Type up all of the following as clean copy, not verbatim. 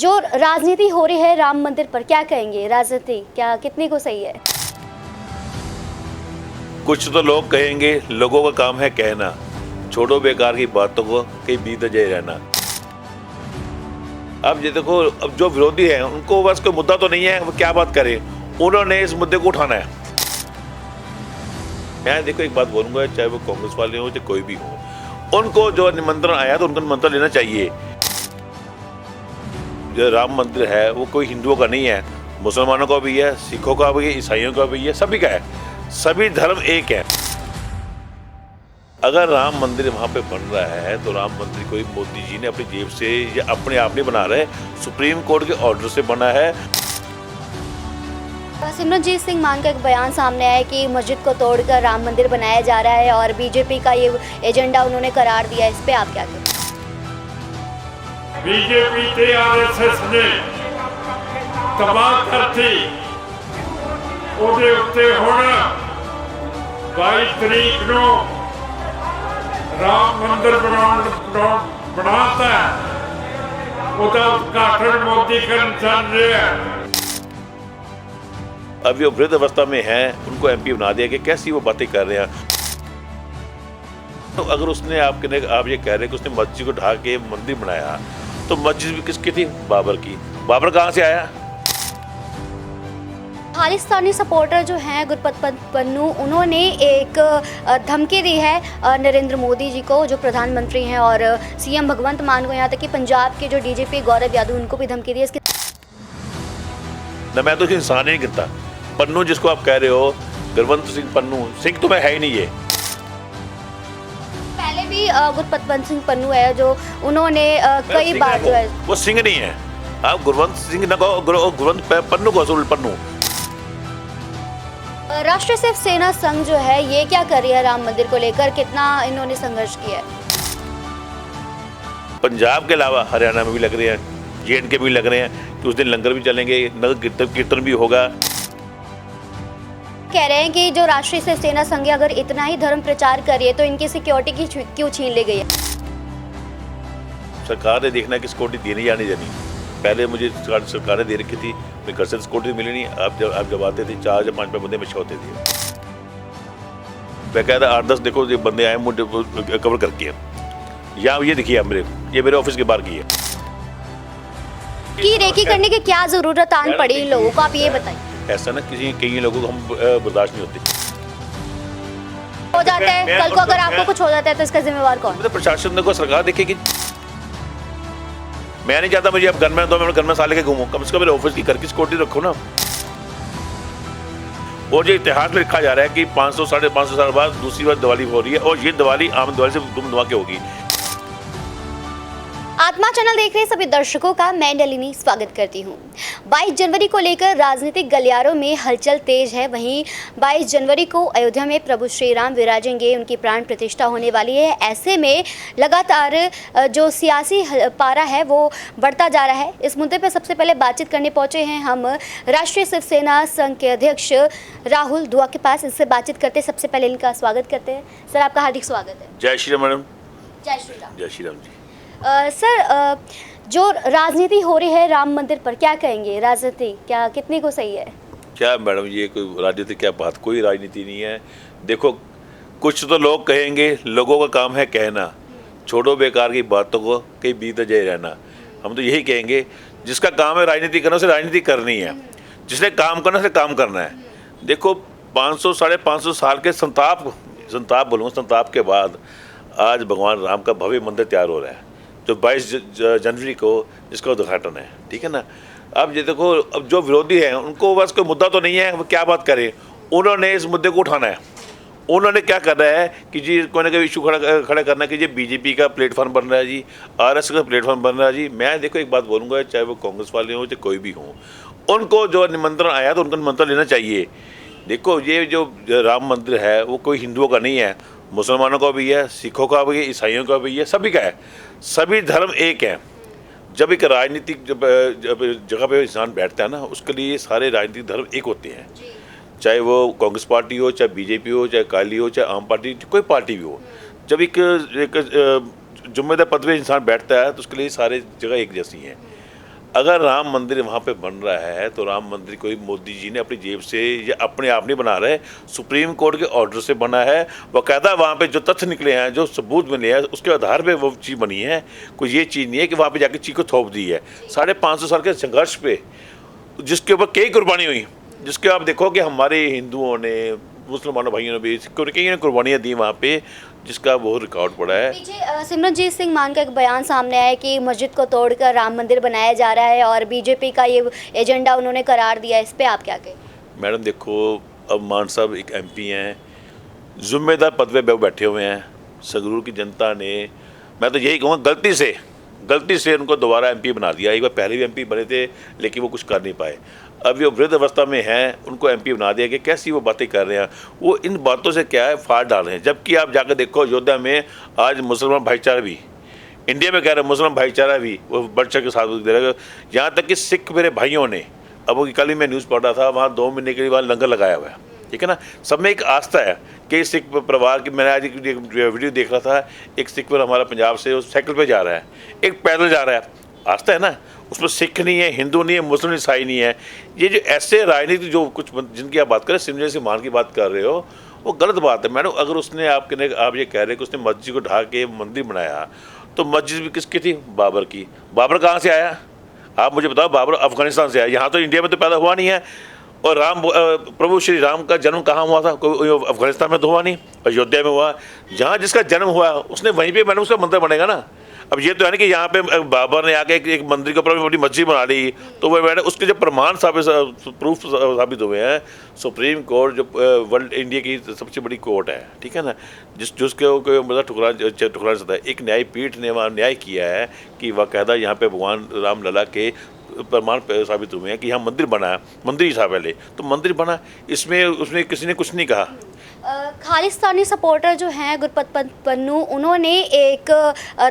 जो राजनीति हो रही है राम मंदिर पर, क्या कहेंगे? राजनीति क्या कितने को सही है? कुछ तो लोग कहेंगे लोगों का काम है कहना, छोड़ो बेकार की बातों को कहीं बीत जाए रहना। अब ये देखो, अब जो विरोधी हैं उनको बस कोई मुद्दा तो नहीं है, वो क्या बात करें, उन्होंने इस मुद्दे को उठाना है। मैं देखो एक बात बोलूंगा, चाहे वो कांग्रेस वाले हो चाहे कोई भी हो, उनको जो निमंत्रण आया तो उनका निमंत्रण लेना चाहिए। जो राम मंदिर है वो कोई हिंदुओं का नहीं है, मुसलमानों का भी है, सिखों का भी है, ईसाइयों का भी है, सभी का है। सभी धर्म एक है। अगर राम मंदिर वहाँ पे बन रहा है तो राम मंदिर कोई मोदी जी ने अपनी जेब से या अपने आप नहीं बना रहे, सुप्रीम कोर्ट के ऑर्डर से बना है। सिमरनजीत सिंह मान का एक बयान सामने आया कि मस्जिद को तोड़कर राम मंदिर बनाया जा रहा है और बीजेपी का ये एजेंडा उन्होंने करार दिया। इस पे आप क्या कहें? बीजेपी ते आरएसएस ने तबाह करती ਉਹਦੇ ਉੱਤੇ ਹੁਣ 22 ਤਰੀਕ ਨੂੰ ਰਾਮ ਮੰਦਿਰ ਬਣਾਤਾ ਉਹਦਾ ਉਦਘਾਟਨ ਮੋਦੀ ਕਰਨ ਚੱਲ ਰਿਹਾ ਹੈ। अब वो वृद्ध अवस्था में हैं, उनको एमपी बना दिया कि कैसी वो बातें कर रहे हैं। तो अगर उसने आप ये कह रहे हैं कि उसने मस्जिद को ढा के मंदिर बनाया, तो मस्जिद भी किसकी थी? बाबर की। बाबर कहाँ से आया? खालिस्तानी सपोर्टर जो हैं गुरपत पन्नू, उन्होंने एक धमकी दी है नरेंद्र मोदी जी को, जो प्रधानमंत्री हैं, और सीएम भगवंत मान को, यहाँ तक कि पंजाब के जो डीजीपी गौरव यादव, उनको भी धमकी दी है। इसके न मैं तो इंसान ही नहीं गिनता। पन्नू जिसको आप कह रहे हो, गुरवंत सिंह पन्नू, सिंह तो मैं है ही नहीं। ये पहले भी गुरपत सिंह पन्नू है जो उन्होंने कई बार जो है, वो सिंह नहीं है। आप गुरवंत सिंह न कहो, गुरवंत पन्नू को असूल पन्नू। राष्ट्रीय शिव सेना संघ जो है ये क्या कर रही है राम मंदिर को लेकर? कितना इन्होंने संघर्ष किया है? पंजाब के अलावा हरियाणा में भी लग रहे हैं, JNK भी लग रहे हैं कि उस दिन लंगर भी चलेंगे, नगर कीर्तन भी होगा। कह रहे हैं कि जो राष्ट्रीय शिव सेना संघ अगर इतना ही धर्म प्रचार कर रही है तो इनकी सिक्योरिटी की क्यों छीन ली गई है? सरकार ने देखना है कि सिक्योरिटी देनी या नहीं देनी। पहले मुझे सरकार ने दे रखी थी, मेरे घर से सिक्योरिटी मिली नहीं। आप जब आते थे 4 या 5 बंदे में होते थे, बेकायदा 8-10 देखो ये बंदे आए मुझे कवर करके। यहाँ ये देखिए ये मेरे ऑफिस के बाहर की है। की रेकी करने की क्या जरूरत आन पड़ी इन लोगों को, आप ये बताइए। ऐसा ना कई लोगों को हम बर्दाश्त नहीं होते हो जाता है। कल को अगर आपको कुछ हो जाता है तो इसका जिम्मेवार कौन? मतलब प्रशासन देखो, सरकार देखेगी। मैं नहीं चाहता मुझे अब गनमैन दो, मैं गनमैन साले के घूमूं। कम से कम मेरे ऑफिस की घर की सिक्योरिटी रखो ना। और जो इतिहास में लिखा जा रहा है कि 500 साढ़े 500 साल बाद दूसरी बार दिवाली हो रही है, और ये दिवाली आम दिवाली से दुम धमाके होगी। आत्मा चैनल देख रहे सभी दर्शकों का मैं नलिनी स्वागत करती हूं। 22 जनवरी को लेकर राजनीतिक गलियारों में हलचल तेज है। वहीं 22 जनवरी को अयोध्या में प्रभु श्री राम विराजेंगे, उनकी प्राण प्रतिष्ठा होने वाली है। ऐसे में लगातार जो सियासी पारा है वो बढ़ता जा रहा है। इस मुद्दे पर सबसे पहले बातचीत करने पहुंचे हैं हम राष्ट्रीय शिव सेना संघ के अध्यक्ष राहुल दुआ के पास। इससे बातचीत करते सबसे पहले इनका स्वागत करते हैं। सर, आपका हार्दिक स्वागत है। जय श्री राम मैडम। जय श्री राम। जय श्री राम जी। सर, जो राजनीति हो रही है राम मंदिर पर, क्या कहेंगे? राजनीति क्या कितने को सही है? क्या मैडम, ये कोई राजनीति क्या बात, कोई राजनीति नहीं है। देखो, कुछ तो लोग कहेंगे लोगों का काम है कहना, छोड़ो बेकार की बातों को कहीं बीत जाए रहना। हम तो यही कहेंगे, जिसका काम है राजनीति करना उसे राजनीति करनी है, जिसने काम करना उसे काम करना है। देखो, 500 साढ़े 500 साल के संताप के बाद आज भगवान राम का भव्य मंदिर तैयार हो रहा है, जो 22 जनवरी को जिसका उद्घाटन है। ठीक है ना। अब ये देखो, अब जो विरोधी हैं उनको बस कोई मुद्दा तो नहीं है, वो क्या बात करें, उन्होंने इस मुद्दे को उठाना है। उन्होंने क्या कर रहा है कि जी कोई ना कोई इशू खड़ा करना है कि जी बीजेपी का प्लेटफॉर्म बन रहा है, जी RSS का प्लेटफॉर्म बन रहा है। जी मैं देखो एक बात बोलूँगा, चाहे वो कांग्रेस वाले हों चाहे कोई भी हों, उनको जो निमंत्रण आया तो उनका निमंत्रण लेना चाहिए। देखो, ये जो राम मंदिर है वो कोई हिंदुओं का नहीं है, मुसलमानों का भी है, सिखों का भी है, ईसाइयों का भी है, सभी का है। सभी धर्म एक हैं। जब एक राजनीतिक जगह पे इंसान बैठता है ना, उसके लिए सारे राजनीतिक धर्म एक होते हैं। चाहे वो कांग्रेस पार्टी हो, चाहे बीजेपी हो, चाहे अकाली हो, चाहे आम पार्टी, कोई पार्टी भी हो। जब एक जुम्मेदार पद पे इंसान बैठता है तो उसके लिए सारे जगह एक जैसी हैं। अगर राम मंदिर वहाँ पे बन रहा है तो राम मंदिर कोई मोदी जी ने अपनी जेब से या अपने आप नहीं बना रहे, सुप्रीम कोर्ट के ऑर्डर से बना है। बाकायदा वहाँ पे जो तथ्य निकले हैं, जो सबूत मिले हैं, उसके आधार पे वो चीज़ बनी है। कोई ये चीज़ नहीं है कि वहाँ पे जाके चीज़ को थोप दी है। 550 साल के संघर्ष पे जिसके ऊपर कई कुर्बानी हुई, जिसके आप देखो कि हमारे हिंदुओं ने, मुसलमानों भाइयों ने भी कई कुर्बानियाँ दी वहाँ पे, जिसका बहुत रिकॉर्ड पड़ा है। पीछे सिमरनजीत सिंह मान का एक बयान सामने आया कि मस्जिद को तोड़कर राम मंदिर बनाया जा रहा है और बीजेपी का ये एजेंडा उन्होंने करार दिया। इस पे आप क्या कहें? मैडम देखो, अब मान साहब एक एमपी हैं, जिम्मेदार पद पे बैठे हुए हैं। संगरूर की जनता ने, मैं तो यही कहूँगा, गलती से उनको दोबारा एमपी बना दिया। एक बार पहले भी एमपी बने थे लेकिन वो कुछ कर नहीं पाए। अब ये वृद्ध अवस्था में हैं, उनको एमपी बना दिया कि कैसी वो बातें कर रहे हैं। वो इन बातों से क्या है, फाड़ डाल रहे हैं। जबकि आप जाकर देखो, अयोध्या में आज मुसलमान भाईचारा भी, इंडिया में कह रहे हैं मुसलमान भाईचारा भी वो बढ़ चढ़ के साथ दे रहे हैं। यहाँ तक कि सिख मेरे भाइयों ने, अब वो कल ही मैं न्यूज़ पढ़ रहा था, वहाँ 2 महीने के लिए वहाँ लंगर लगाया हुआ है। ठीक है ना, सब में एक आस्था है कि सिख परिवार की। मैंने आज एक वीडियो देख रहा था, एक सिख पर हमारा पंजाब से वो साइकिल पे जा रहा है, एक पैदल जा रहा है। आस्था है ना, उसमें सिख नहीं है, हिंदू नहीं है, मुस्लिम ईसाई नहीं है। ये जो ऐसे राजनीति जो कुछ जिनकी आप बात करें, सिमरनजीत सिंह मान की बात कर रहे हो, वो गलत बात है मैडम। अगर उसने आप ये कह रहे हैं कि उसने मस्जिद को ढा के मंदिर बनाया, तो मस्जिद भी किसकी थी? बाबर की। बाबर कहाँ से आया? आप मुझे बताओ। बाबर अफगानिस्तान से आया, यहाँ तो इंडिया में तो पैदा हुआ नहीं है। और प्रभु श्री राम का जन्म कहाँ हुआ था? कोई अफगानिस्तान में तो हुआ नहीं, अयोध्या में हुआ। जहाँ जिसका जन्म हुआ उसने वहीं पे मैंने उसका मंदिर बनेगा ना। अब ये तो है ना कि यहाँ पे बाबर ने आके एक मंदिर के ऊपर अपनी मस्जिद बना ली, तो वो मैंने उसके जो प्रमाण प्रूफ साबित हुए हैं। सुप्रीम कोर्ट जो वर्ल्ड इंडिया की सबसे बड़ी कोर्ट है, ठीक है ना, जिसके मतलब ठुकरा सकता है। एक न्यायपीठ ने वहाँ न्याय किया है कि बाकायदा यहाँ पे भगवान राम लला के प्रमाण साबित हुए हैं कि यहाँ मंदिर बना है। मंदिर ही था पहले, तो मंदिर बना, इसमें उसमें किसी ने कुछ नहीं कहा। खालिस्तानी सपोर्टर जो हैं गुरपत पन्नू, उन्होंने एक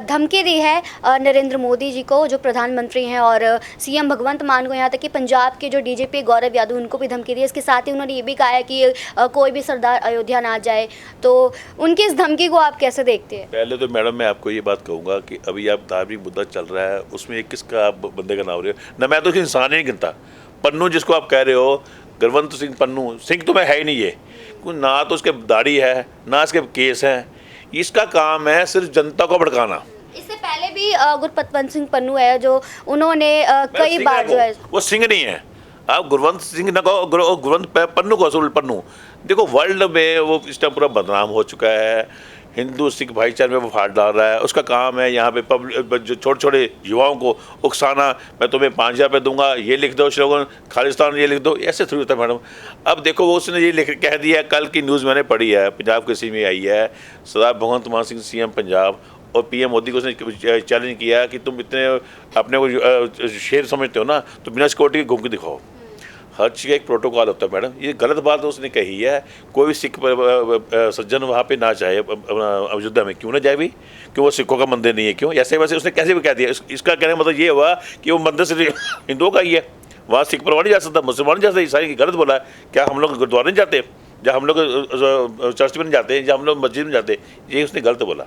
धमकी दी है नरेंद्र मोदी जी को, जो प्रधानमंत्री हैं, और सीएम भगवंत मान को, यहाँ तक कि पंजाब के जो डीजीपी गौरव यादव, उनको भी धमकी दी है। इसके साथ ही उन्होंने ये भी कहा है कि कोई भी सरदार अयोध्या ना जाए। तो उनकी इस धमकी को आप कैसे देखते हैं? पहले तो मैडम मैं आपको ये बात कहूँगा कि अभी आप धार्मिक मुद्दा चल रहा है, उसमें किसका आप बंदे का नाम रहे हो ना। मैं तो इंसान ही नहीं गिनता। पन्नू जिसको आप कह रहे हो, गुरवंत सिंह पन्नू, सिंह तो मैं है ही नहीं। ये ना तो उसके दाढ़ी है, ना इसके केस हैं। इसका काम है सिर्फ जनता को भड़काना। इससे पहले भी गुरपत सिंह पन्नू है, जो उन्होंने कई बार जो है, वो सिंह नहीं है। आप गुरवंत सिंह ना कहो, गुरवंत पन्नू को, असूल पन्नू। देखो, वर्ल्ड में वो इस टाइम पूरा बदनाम हो चुका है। हिंदू सिख भाईचारे में वो फाड़ डाल रहा है। उसका काम है यहाँ पे जो छोटे छोटे युवाओं को उकसाना। मैं तुम्हें 5000 रुपये दूंगा, ये लिख दो स्लोगन, खालिस्तान ये लिख दो। ऐसे थोड़ी होता है मैडम। अब देखो, वो उसने ये लिख कह दिया, कल की न्यूज़ मैंने पढ़ी है, पंजाब किसी में आई है, सरदार भगवंत मान सिंह सीएम पंजाब और पीएम मोदी को उसने चैलेंज किया कि तुम इतने अपने को शेर समझते हो ना, तो बिना सिक्योरिटी के घूम के दिखाओ। हर चीज़ का एक प्रोटोकॉल होता है मैडम। ये गलत बात उसने कही है। कोई भी सिख सज्जन वहाँ पे ना जाए अयोध्या में, क्यों ना जाए भी? क्यों? वो सिखों का मंदिर नहीं है, क्यों? ऐसे वैसे उसने कैसे भी कह दिया। इसका कहने का मतलब ये हुआ कि वो मंदिर से हिंदुओं का ही है, वहाँ सिख परिवार नहीं जा सकता, मुसलमान नहीं जा सकता, ईसाई। गलत बोला है। क्या हम लोग गुरुद्वारे नहीं जाते, जहाँ हम लोग चर्च में नहीं जाते, जहाँ हम लोग मस्जिद में जाते? ये उसने गलत बोला।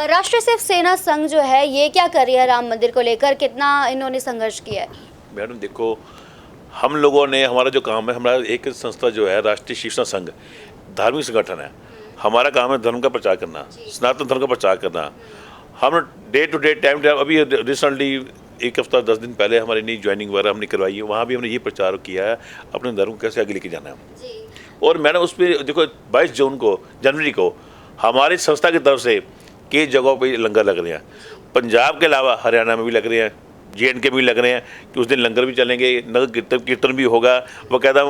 राष्ट्रीय शिव सेना संघ जो है, ये क्या कर रही है राम मंदिर को लेकर? कितना इन्होंने संघर्ष किया है? मैडम देखो, हम लोगों ने, हमारा जो काम है, हमारा एक संस्था जो है राष्ट्रीय शिव सेना संघ, धार्मिक संगठन है। हमारा काम है धर्म का प्रचार करना, सनातन धर्म का प्रचार करना। हम डे टू डे टाइम अभी रिसेंटली 1 हफ्ता 10 दिन पहले हमारी नई ज्वाइनिंग वगैरह हमने करवाई है। वहाँ भी हमने ये प्रचार किया है अपने धर्म को कैसे आगे लेके जाना है। और मैंने उस पर देखो, 22 जनवरी को हमारी संस्था की तरफ से कई जगहों पर लंगर लग रहे हैं। पंजाब के अलावा हरियाणा में भी लग रहे हैं, JNK भी लग रहे हैं कि उस दिन लंगर भी चलेंगे, नगर कीर्तन भी होगा, बाकायदा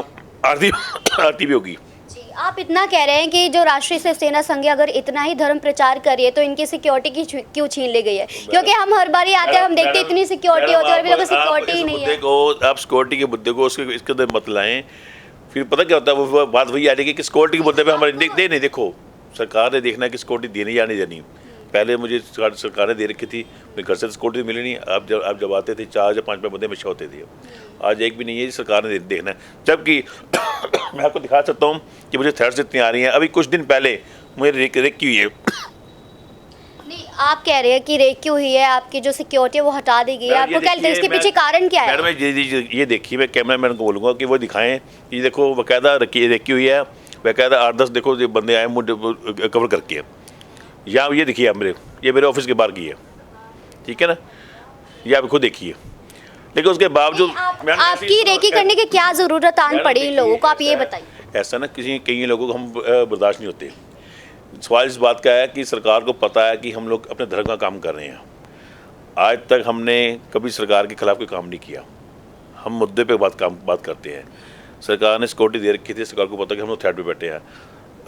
आरती भी होगी। जी, आप इतना कह रहे हैं कि जो राष्ट्रीय शिव सेना संघ अगर इतना ही धर्म प्रचार कर रही है, तो इनकी सिक्योरिटी की क्यों छीन ली गई है? क्योंकि हम हर बार आते हैं, हम देखते हैं इतनी सिक्योरिटी होती है और भी लोगों को सिक्योरिटी ही नहीं है। आप सिक्योरिटी के मुद्दे को इसके अंदर मत लाएं। फिर पता क्या होता है, वो बात वही आ जाएगी कि सिक्योरिटी के मुद्दे पर हमारे नहीं। देखो, सरकार ने देखना है कि सिक्योरिटी देनी या नहीं देनी। पहले मुझे सरकार ने दे रखी थी, मेरे घर से सिक्योरिटी मिली नहीं। आप जब आते थे 4 या 5 बंदे हमेशा होते थे। आज एक भी नहीं है, सरकार ने देखना है। जबकि मैं आपको दिखा सकता हूँ कि मुझे थ्रेड्स इतनी आ रही हैं। अभी कुछ दिन पहले मुझे रेक की हुई है। नहीं, आप कह रहे हैं कि रेक क्यों हुई है, आपकी जो सिक्योरिटी है वो हटा दी गई है, आपको क्या लगता है इसके पीछे कारण क्या है? मैडम ये देखिए, मैं कैमरा मैन को बोलूँगा कि वो दिखाएं, ये देखो बाकायदा रेकी हुई है, बाकायदा 8-10 देखो ये बंदे आए मुझे कवर करके, या ये देखिए ये मेरे ऑफिस के बाहर की है, ठीक है ना, ये आप खुद देखिए। लेकिन उसके बावजूद आपकी रेकी करने की क्या ज़रूरत आन पड़ी इन लोगों को, आप ये बताइए। ऐसा ना कई लोगों को हम बर्दाश्त नहीं होते। सवाल इस बात का है कि सरकार को पता है कि हम लोग अपने धर्म का काम कर रहे हैं। आज तक हमने कभी सरकार के खिलाफ कोई काम नहीं किया, हम मुद्दे पे बात करते हैं। सरकार ने सिक्योरिटी दे रखी थी, सरकार को पता कि हम लोग थ्रेड पे बैठे हैं,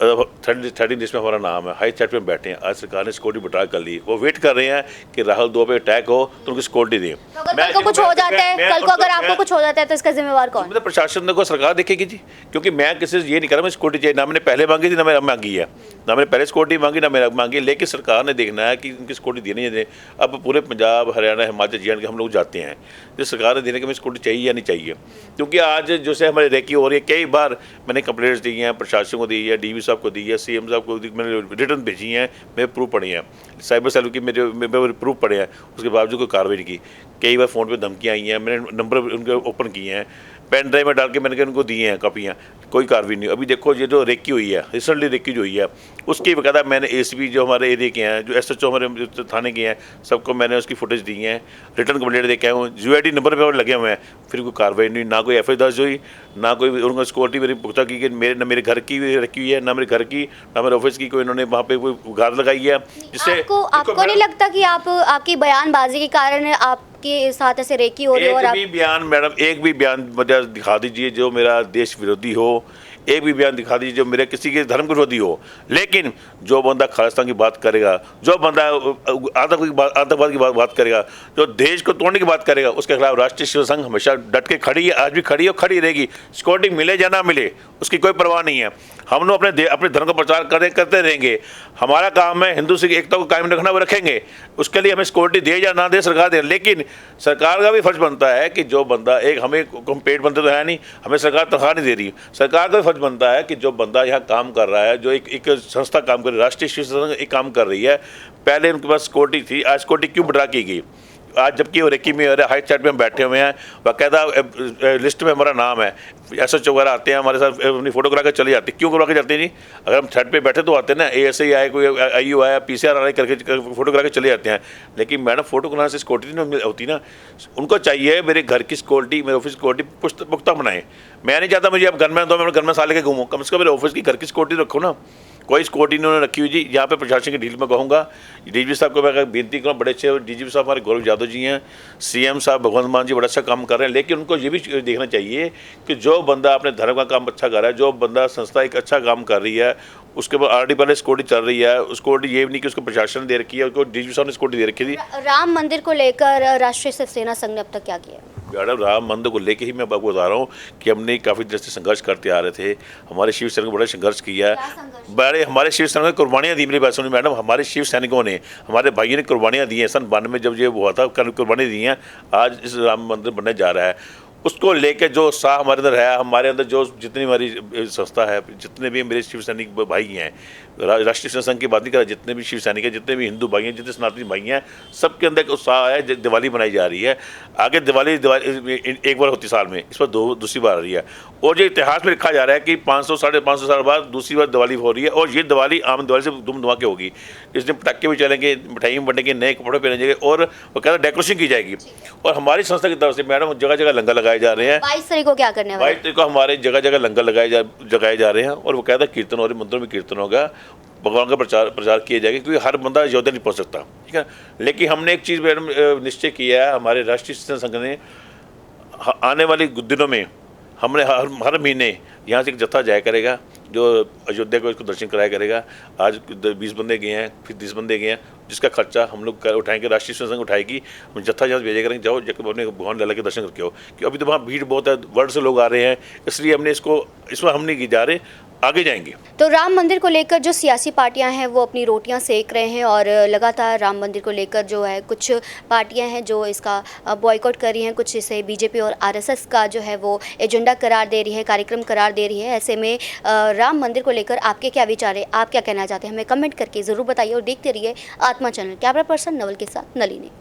थ्रेडिंग लिस्ट में हमारा नाम है, हाई थ्रेड में बैठे हैं। आज सरकार ने सिक्योरिटी बढ़ा कर ली, वो वेट कर रहे हैं कि राहुल 2 पे अटैक हो तो उनकी सिक्योरिटी दें। तो अगर कल को कुछ हो जाता है, कल को अगर आपको कुछ हो जाता है तो इसका जिम्मेवार कौन? मतलब प्रशासन को सरकार देखेगी जी, क्योंकि मैं किसी से ये नहीं कर रहा मैं सिक्योरिटी चाहिए, ना मैंने पहले मांगी थी ना मैंने मांगी है, ना मैंने पहले सिक्योरिटी मांगी ना मैंने मांगी, लेकिन सरकार ने देखना है कि उनकी सिक्योरिटी देनी है। अब पूरे पंजाब, हरियाणा, हिमाचल, जे हम लोग जाते हैं, जो सरकार ने देने की हमें सिक्योरिटी चाहिए या नहीं चाहिए। क्योंकि आज जैसे हमारे रेकी हो रही है, कई बार मैंने कंप्लेंट्स दी हैं, प्रशासन को दी है, DV साहब को दी है, CM साहब को मैंने रिटर्न भेजी हैं, मेरे प्रूफ पड़े हैं, साइबर सेल की मेरे प्रूफ पड़े हैं, उसके बावजूद कोई कार्रवाई नहीं की। कई बार फ़ोन पे धमकियाँ आई हैं, मैंने नंबर उनके ओपन किए हैं, पेन ड्राइव में डाल के मैंने उनको दिए हैं कापियाँ, कोई कार्रवाई नहीं। अभी देखो ये जो रेकी हुई है, रिसेंटली रेकी जो हुई है, उसकी बकायदा मैंने ACP जो हमारे एरिया के हैं, जो SHO हमारे थाने के हैं, सबको मैंने उसकी फुटेज दी है, रिटर्न कंप्लेंट दे के आया हूँ, UID नंबर पे लगे हुए हैं, फिर कोई कार्रवाई नहीं, ना कोई FI दर्ज हुई, ना कोई उनको सिक्योरिटी मेरी पुख्ता की कि मेरे घर की रखी हुई है, ना मेरे घर की, ना मेरे ऑफिस की, कोई इन्होंने वहाँ पे कोई गार्ड लगाई है। जिससे आपको नहीं लगता कि आपकी बयानबाजी के कारण आपके साथ ऐसे रेकी हो रही है? एक भी बयान मैडम, एक भी बयान मुझे दिखा दीजिए जो मेरा देश विरोधी हो, एक भी बयान दिखा दीजिए जो मेरे किसी के धर्म के विरोधी हो। लेकिन जो बंदा खालिस्तान की बात करेगा, जो बंदा आतंकवाद की बात करेगा, जो देश को तोड़ने की बात करेगा, उसके खिलाफ राष्ट्रीय शिव संघ हमेशा डट के खड़ी है, आज भी खड़ी है और खड़ी रहेगी। सिक्योरिटी मिले या ना मिले उसकी कोई परवाह नहीं है। हम लोग अपने धर्म का प्रचार करते रहेंगे। हमारा काम है हिंदू सिख एकता को कायम रखना, वो रखेंगे। उसके लिए हमें सिक्योरिटी दे या ना दे सरकार दे, लेकिन सरकार का भी फर्ज बनता है कि जो बंदा हमें पेट बनते तो है नहीं, हमें सरकार तनख्वाह नहीं दे रही, सरकार का भी फर्ज बनता है कि जो बंदा यहाँ काम कर रहा है, जो एक संस्था काम कर रही है, राष्ट्रीय शिव संघ एक काम कर रही है, पहले उनके पास सिक्योरिटी थी, आज सिक्योरिटी क्यों बढ़ा की गई? आज जबकि वो रेकी में हाई चैट में हम बैठे हुए हैं, बाकायदा लिस्ट में हमारा नाम है, SHO वगैरह आते हैं हमारे साथ, अपनी फोटो करा के चले जाते हैं। क्यों करवा के जाते हैं जी? अगर हम थ्रेड पे बैठे तो आते हैं ना, ASI आए, कोई IU आया, PCR आए, करके फोटो करा के चले जाते हैं। लेकिन मैडम फोटो कराने से सिक्योरिटी नहीं होती ना, उनको चाहिए मेरे घर की सिक्योरिटी, मेरे ऑफिस की सिक्योरिटी पुख्ता बनाए। मैं नहीं चाहता मुझे अब घर में दो, मैं घर में साल के घूमूँ, कम से कम मेरे ऑफिस की घर की सिक्योरिटी रखो ना। कोई सिक्योरिटी इन्होंने रखी हुई जी। यहाँ पे प्रशासन की डील में कहूँगा, DGP साहब को मैं बेनती करूँ, बड़े अच्छे DGP साहब हमारे गौरव यादव जी हैं, CM साहब भगवंत मान जी बड़ा अच्छा काम कर रहे हैं, लेकिन उनको ये भी देखना चाहिए कि जो बंदा अपने धर्म का काम अच्छा कर रहा है, जो बंदा संस्था एक अच्छा काम कर रही है, उसके बाद ऑलरेडी पहले सिक्योरिटी चल रही है, उसको ये नहीं कि उसको प्रशासन ने दे रखी है, उसको DGP साहब ने सिक्योरिटी दे रखी थी। राम मंदिर को लेकर राष्ट्रीय शिवसेना संघ ने अब तक क्या किया? मैडम राम मंदिर को लेके ही मैं आपको बता रहा हूँ कि हमने काफ़ी देर से संघर्ष करते आ रहे थे। हमारे शिव सैनिकों ने बड़ा संघर्ष किया है, बड़े हमारे शिव सैनिकों ने कुर्बानियाँ दी। मेरी बात सुनिए मैडम, हमारे शिव सैनिकों ने, हमारे भाइयों ने कुर्बानियाँ दी हैं। सन 92 जब ये हुआ था, कुर्बानी दी हैं। आज इस राम मंदिर बनने जा रहा है, उसको लेके जो उत्साह हमारे अंदर है, हमारे अंदर जो जितनी हमारी संस्था है, जितने भी मेरे शिव सैनिक भाई हैं, राष्ट्रीय शिव संघ की बात नहीं कर रहा, जितने भी शिव सैनिक हैं, जितने भी हिंदू भाई हैं, जितने सनातनी भाई हैं, सबके अंदर एक उत्साह है। दिवाली मनाई जा रही है, आगे दिवाली एक बार होती साल में, इस पर दूसरी बार आ रही है। और जो इतिहास में लिखा जा रहा है कि 500 साढ़े 500 साल बाद दूसरी बार दिवाली हो रही है, और ये दिवाली आम दिवाली से धूम धमाके होगी। इस दिन पटाखे भी चलेंगे, मिठाई बनेंगे, नए कपड़े पहने जाएंगे, और वो कहता डेकोरेशन की जाएगी। और हमारी संस्था की तरफ से मैडम जगह जगह लंगर लगाए जा रहे हैं। 22 तारीख को क्या करने वाले? 22 तारीख को हमारे जगह जगह लंगर लगाए जा रहे हैं, और वो कहता कीर्तन और मंदिरों में कीर्तन होगा, भगवान का प्रचार किया जाएगा, क्योंकि हर बंदा योद्धा नहीं पहुंच सकता, ठीक है। लेकिन हमने एक चीज़ मैडम निश्चय किया है, हमारे राष्ट्रीय शिव संघ ने आने वाले दिनों में हमने हर महीने यहाँ से एक जत्था जाया करेगा, जो अयोध्या को इसको दर्शन कराया करेगा। आज 20 बंदे गए हैं, फिर 30 बंदे गए हैं, जिसका खर्चा हम लोग उठाएंगे, राष्ट्रीय शिव संघ उठाएगी। हम जत्था जहाँ भेजा करेंगे, जाओ अपने भगवान लल्ला के दर्शन करके हो, कि अभी तो वहाँ भीड़ बहुत है, वर्ल्ड से लोग आ रहे हैं, इसलिए हमने इसमें हम नहीं जा रहे, आगे जाएंगे। तो राम मंदिर को लेकर जो सियासी पार्टियां हैं वो अपनी रोटियां सेक रहे हैं, और लगातार राम मंदिर को लेकर जो है कुछ पार्टियां हैं जो इसका बॉयकॉट कर रही हैं, कुछ इसे BJP और RSS का जो है वो एजेंडा करार दे रही है, कार्यक्रम करार दे रही है। ऐसे में राम मंदिर को लेकर आपके क्या विचार है, आप क्या कहना चाहते हैं, हमें कमेंट करके ज़रूर बताइए, और देखते रहिए आत्मा आत्मा चैनल। कैमरा पर्सन नवल के साथ नलिनी।